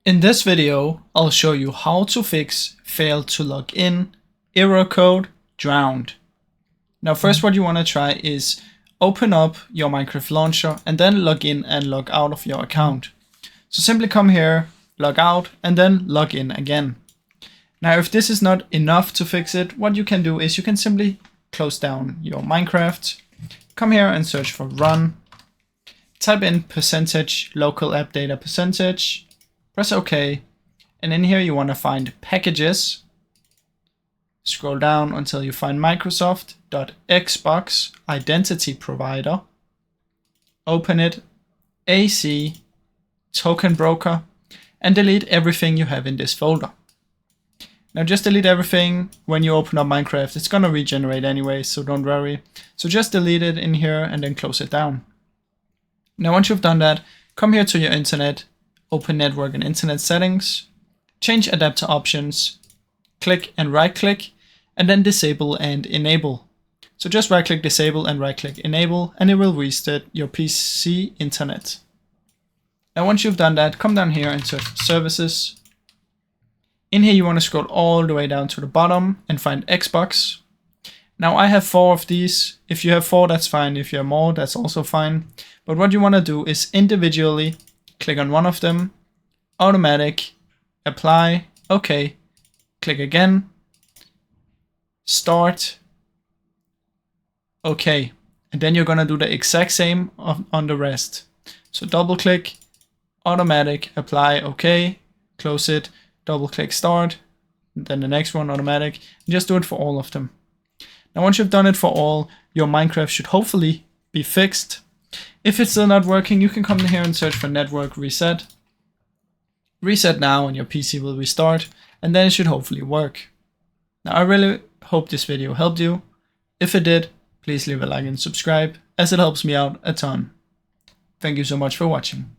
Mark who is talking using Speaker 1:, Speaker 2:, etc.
Speaker 1: In this video, I'll show you how to fix failed to log in, error code, drowned. Now first what you want to try is open up your Minecraft launcher and then log in and log out of your account. So simply come here, log out and then log in again. Now if this is not enough to fix it, what you can do is you can simply close down your Minecraft, come here and search for run, type in % local app data %, press OK, and in here you want to find packages. Scroll down until you find Microsoft.xbox identity provider. Open it, AC, token broker, and delete everything you have in this folder. Now just delete everything. When you open up Minecraft, it's gonna regenerate anyway, so don't worry. So just delete it in here and then close it down. Now once you've done that, come here to your internet, open network and internet settings, change adapter options, click and right click, and then disable and enable. So just right click disable and right click enable, and it will restart your PC internet. Now once you've done that, come down here and search for services. In here you want to scroll all the way down to the bottom and find Xbox. Now I have 4 of these. If you have 4, that's fine. If you have more, that's also fine. But what you want to do is individually click on one of them, automatic, apply, OK, click again, start, OK. And then you're going to do the exact same on the rest. So double click, automatic, apply, OK, close it, double click start, then the next one automatic, and just do it for all of them. Now once you've done it for all, your Minecraft should hopefully be fixed. If it's still not working, you can come here and search for network reset. Reset now and your PC will restart, and then it should hopefully work. Now I really hope this video helped you. If it did, please leave a like and subscribe, as it helps me out a ton. Thank you so much for watching.